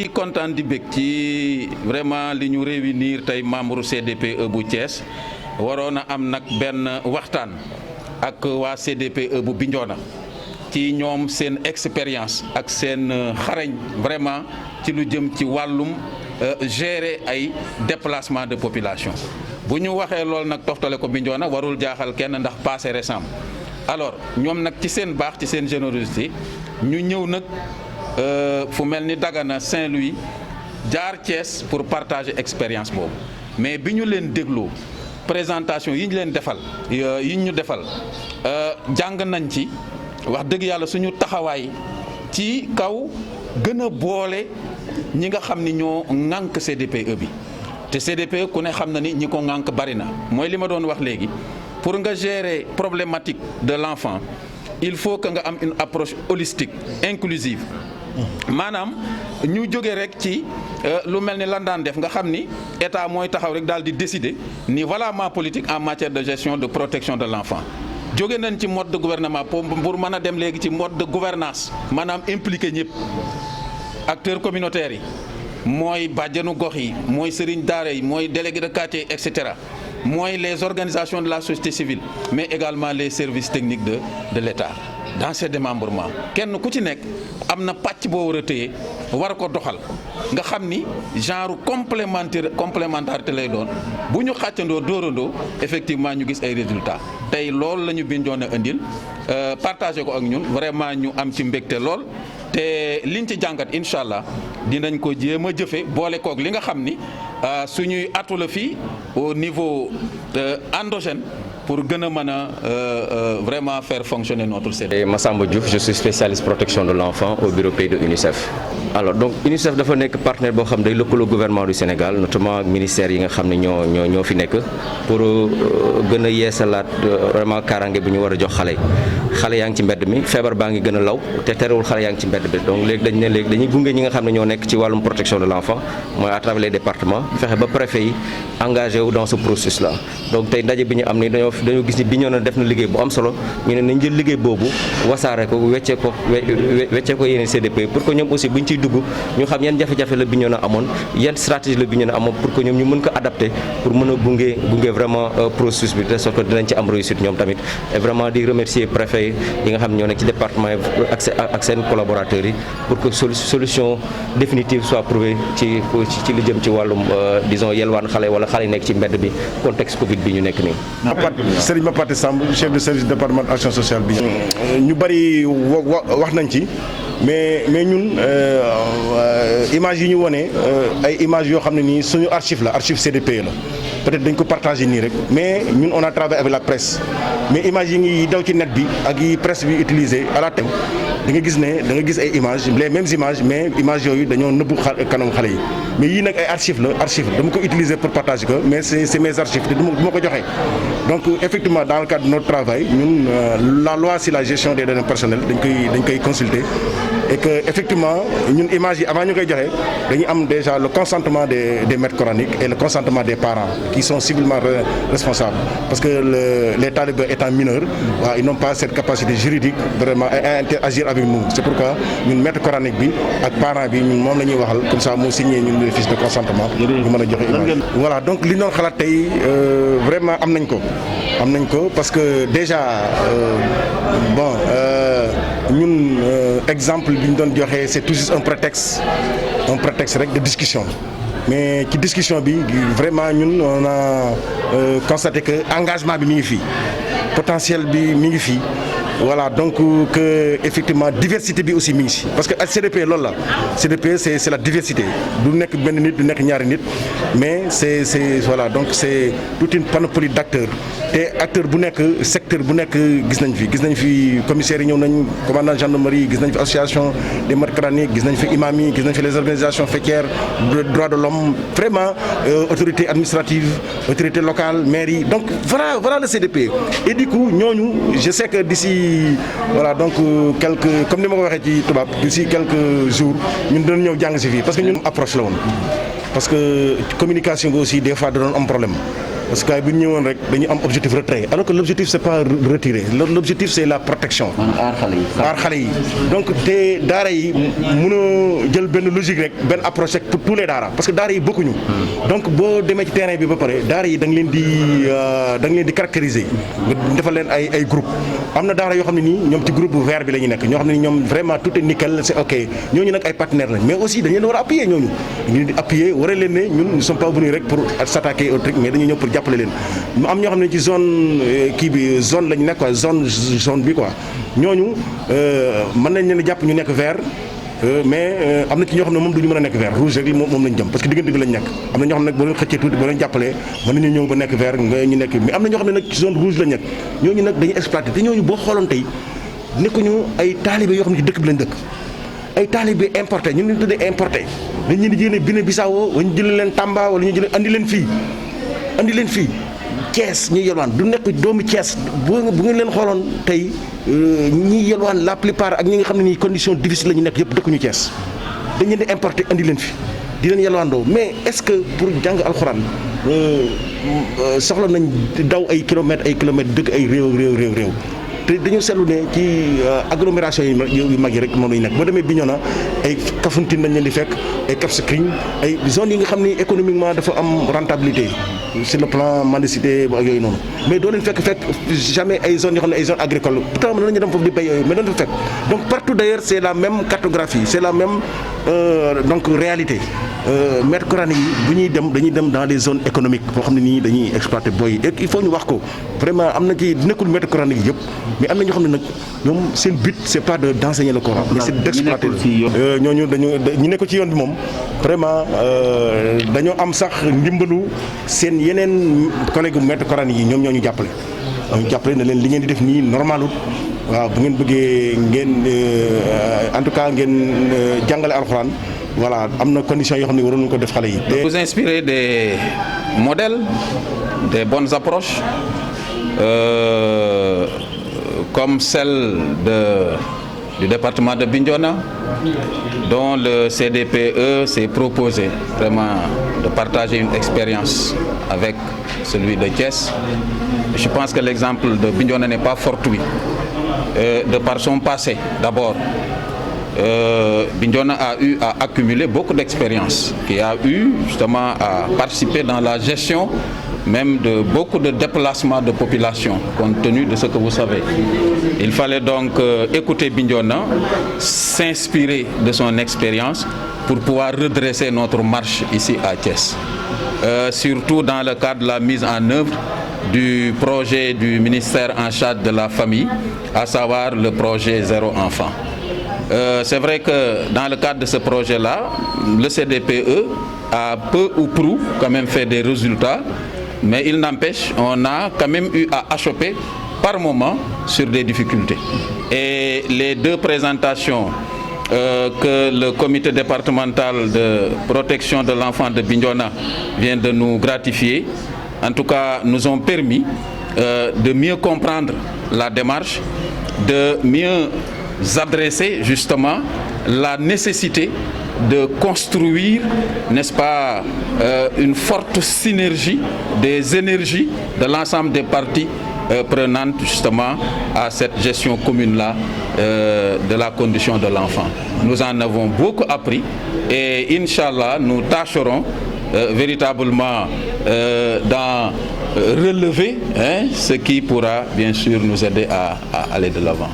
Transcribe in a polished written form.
ci kontaan di bég ci vraiment li ñu réunir tey membre CDPE bu Thiès waroon a am nag benn waxtaan ak waa CDPE bu Bignona ci ñoom seen expérience ak seen xarañ vraiment ci lu jëm ci wàllum gérer ay déplacement de population bu ñu waxee loolu nag toftale ko Bignona warul jaaxal kenn ndax passé récent alors ñoom nag ci seen baax ci seen générosité ñu ñëw nag fu mel ni Dagana Saint-Louis jaar Thiès pour partager expérience boobu mais bi ñu leen dégloo présentation yi ñu leen defal yi ñu defal jàng nañ ci wax dëgg yàlla suñu taxawaay ci kaw gën a boole ñi nga xam ni ñoo ŋànk CDPE bi te CDPE ku ne xam na ni ñi ko ŋànk bari na mooy li ma doon wax léegi pour nga gérer problématique de l'enfant il faut que nga am une approche holistique inclusive maanaam ñu jóge rek ci lu mel ni lan daan def nga xam ni état mooy taxaw rek daal di décider ni voilà ma politique en matière de gestion de protection de l'enfant jóge nañ ci mode de gouvernement pour mën a dem léegi ci mode de gouvernance maanaam impliqué ñëpp acteurs communautaires yi mooy bàjjanu gox yi mooy sëriñ daara yi mooy délégué de quartier et cetera mooy les organisations de la société civile mais également les services techniques de l'État dans ces démembrements kenn ku ci nekk am na pàcc boo war a téye war ko doxal nga xam ni genre complémentarité lay doon bu ñu xàccandoo dóorandoo effectivement ñu gis ay résultats tey loolu la ñu Bignona indil partagé ko ak ñun vraiment ñu am ci mbégte lool te liñ ci jàngat incha allah dinañ ko jéem a jëfe boole koog li nga xam ni suñuy atu la fii au niveau endogène pour gën a mën a vraiment faire fonctionner notre CDPE. Massamba Diouf, je suis spécialiste protection de l'enfant au bureau pays de UNICEF. Alors donc UNICEF dafa nekk partenaire boo xam day lëkkaloo gouvernement du Sénégal notamment ak ministère yi nga xam ne ñoo fi nekk pour gën a yeesalaat vraiment kaaraange bu ñu war a jox xale yaa ngi ci mbedd mi feebar baa ngi gën a law te terewul xale yaa ngi ci mbedd bi donc léegi dañuy gunge ñi nga xam ne ñoo nekk ci wàllum protection de l'enfant mooy à travers les départements fexe ba préfet yi engagé wu dans ce processus là donc tey ndaje bi ñu am ni dañoo gis ni Bignona def na liggéey bu am solo ñu ne nañ jël liggéey boobu wasaare ko weccee ko yeneen CDPE pour que ñoom aussi buñ ciy dugg ñu xam yan jafe-jafe la Bignona amoon yan stratégie la Bignona amoon pour que ñoom ñu mën ko adapter pour mën a gunge vraiment processus bi de sorte que dinañ ci am réussite ñoom tamit et vraiment di remercier préfet yi nga xam ne ñoo nekk ci département yi ak seen collaborateurs yi pour que solution définitive soit trouvée ci li jëm ci wàllum disons yelwaan xale wala xale yi nekk ci mbedd bi contexte Covid bi ñu nekk nii. Serigne Mapaté Samb chef de service département action sociale bi ñu bari wax nañ ci mais ñun image yi ñu wone ay image yoo xam ne nii suñu archive CDPE la peut-être dañ ko partagé nii rek mais ñun on a travaillé avec la presse mais image yi ngi daw ci net bi ak yi presse bi utilisé à la télé da nga gis ay images les mêmes images mais images yooyu dañoo nëbbu kanam xale yi mais yii nag ay archives dama ko utiliser pour partager ko mais c'est mes archives te du ma ko joxe donc effectivement dans le cadre de notre travail ñun la loi sur la gestion des données personnelles dañ koy consulter et que effectivement ñun images yi avant ñu koy joxe dañuy am déjà le consentement des maîtres coraniques et le consentement des parents qui sont civilement responsables parce que les talibés étant mineurs ils n'ont pas cette capacité juridique vraiment à interagir avec nous c'est pourquoi ñun maître coranique bi ak parent bi ñun moom la ñuy waxal comme ça moo signé ñun les fiches de consentement ñu mën a joxe image voilà donc li ñu doon xalaat tey vraiment am nañ ko parce que déjà ñun exemple bi ñu doon joxe c'est tout juste un prétexte rek de discussion mais ci discussion bi vraiment ñun on a constaté que engagement bi mi ngi fii potentiel bi mi ngi fii voilà donc que effectivement diversité bi aussi mi ngi si parce que CDPE loolu la CDPE c'est la diversité du nekk benn nit du nekk ñaari nit mais c'est voilà donc c'est toute une panoplie d'acteurs te acteur bu nekk secteur bu nekk gis nañ fi commissaires yi ñëw nañ commandant gendarmerie gis nañ fi association des maîtres coraniques gis nañ fi imam yi gis nañ fi les organisations faîtières droits de l'homme vraiment autorité administrative autorité locale maire yi donc voilà le CDPE et du coup ñooñu je sais que d'ici voilà donc comme ni ma ko waxee ci tubaab d'ici quelques jours ñun dinañ ñëw jàng si fii parce que ñun approche la woon parce que communication bi aussi des fois da doon am problème parce que bu ñu ñëwoon rek dañu am objectif retrait alors que l'objectif c'est pas retirer l'objectif c'est la protection. aar xale yi donc te daara yi mënoo jël benn logique rek benn approche rek pour tous les daara parce que daara yi bokkuñu. donc boo demee ci terrain bi ba pare daara yi da nga leen di caractériser nga defal leen ay groupe am na daara yoo xam ne nii ñoom ci groupe vert bi la ñu nekk ñoo xam ne ñoom vraiment tout est nickel c'est ok ñooñu nag ay partenaires lañ mais aussi dañu leen war a appuyer ñooñu dañu leen di appuyer war a leen ne ñun nous sommes pas venus rek pour s'attaquer au truc mais dañu ñëw pour jàppale leen mu am ñoo xam ne ci zone kii bi zone lañu nekk quoi zone bi quoi ñooñu mën nañ leen jàpp ñu nekk vert mais am na ci ñoo xam ne moom duñu mën a nekk vert rouge rek moom lañ jëm parce que diggante bi lañ nekk am na ñoo xam ne nag boo leen xëccee tuuti boo leen jàppalee mën nañu ñëw ba nekk vert nga ñu nekk mais am na ñoo xam ne nag ci zone rouge lañ nekk ñooñu nag dañuy exploité te ñooñu boo xooloon tey nekkuñu ay taalibe yoo xam ne ci dëkk bi lañ dëkk ay taalibe importé ñu leen tuddee importé dañ leen di jëlee Guinée Bissau wala ñu jëlee leen Tamba wala ñu jëlee andi leen fii Thiès ñuy yelwaan du nekk doomu Thiès bu ngeen leen xooloon tey ñiy yelwaan la plupart ak ñi nga xam ne nii condition difficile la ñu nekk yëpp dëkkuñu Thiès dañ leen di importer andi leen fi di leen yelwaandoo mais est-ce que pour jàng alxuraan soxla nañ daw ay kilomètres dëkk ay réew te dañu seetlu ne ci agglomération yu mag yi rek moom lañu nekk boo demee Bignona ay Kafountine dañ leen di fekk ay Cap Skirring ay zones yi nga xam ni économiquement dafa am rentabilité sur le plan mendicité ak yooyu noonu mais doo leen fekk jamais ay zones yoo xam ne ay zones agricoles pourtant mën nañu dem foofu di béy yooyu mais doon fa fekk donc partout d'ailleurs c'est la même cartographie c'est la même donc réalité maîtres coraniques yi bu ñuy dem dañuy dem dans des zones économiques boo xam ne nii dañuy exploiter boy et il faut ñu wax ko vraiment am na ci nekkul maîtres coraniques yi yëpp mais am na ñoo xam ne nag ñoom seen but c'est pas d'enseigner le Coran mais c'est d'exploiter ñooñu ñu nekk ci yoon bi moom vraiment dañoo am sax ndimbalu seen yeneen collègues maîtres coraniques yi ñoom ñoo ñu jàppale ne leen li ngeen di def nii normalul waaw bu ngeen bëggee ngeen en tout cas ngeen jàngale alxuraan voilà am na conditions yoo xam ne waroon nañu ko def xale yi. Vous inspirez des modèles, des bonnes approches comme celle du département de Bignona, dont le CDPE s'est proposé vraiment de partager une expérience avec celui de Thiès. Je pense que l'exemple de Bignona n'est pas fortuit, de par son passé d'abord. Bignona a eu à accumuler beaucoup d'expérience, qui a eu justement à participer dans la gestion même de beaucoup de déplacements de population, compte tenu de ce que vous savez. Il fallait donc écouter Bignona, s'inspirer de son expérience pour pouvoir redresser notre marche ici à Thiès. Surtout dans le cadre de la mise en œuvre du projet du ministère en charge de la famille, à savoir le projet Zéro Enfant. C'est vrai que dans le cadre de ce projet-là, le CDPE a peu ou prou quand même fait des résultats, mais il n'empêche, on a quand même eu à achoper par moment sur des difficultés. Et les deux présentations que le comité départemental de protection de l'enfant de Bignona vient de nous gratifier, en tout cas nous ont permis de mieux comprendre la démarche, de mieux adresser justement la nécessité de construire, n'est-ce pas, une forte synergie des énergies de l'ensemble des parties prenantes justement à cette gestion commune-là de la condition de l'enfant. Nous en avons beaucoup appris et Inch'Allah, nous tâcherons véritablement d'en relever ce qui pourra bien sûr nous aider à aller de l'avant.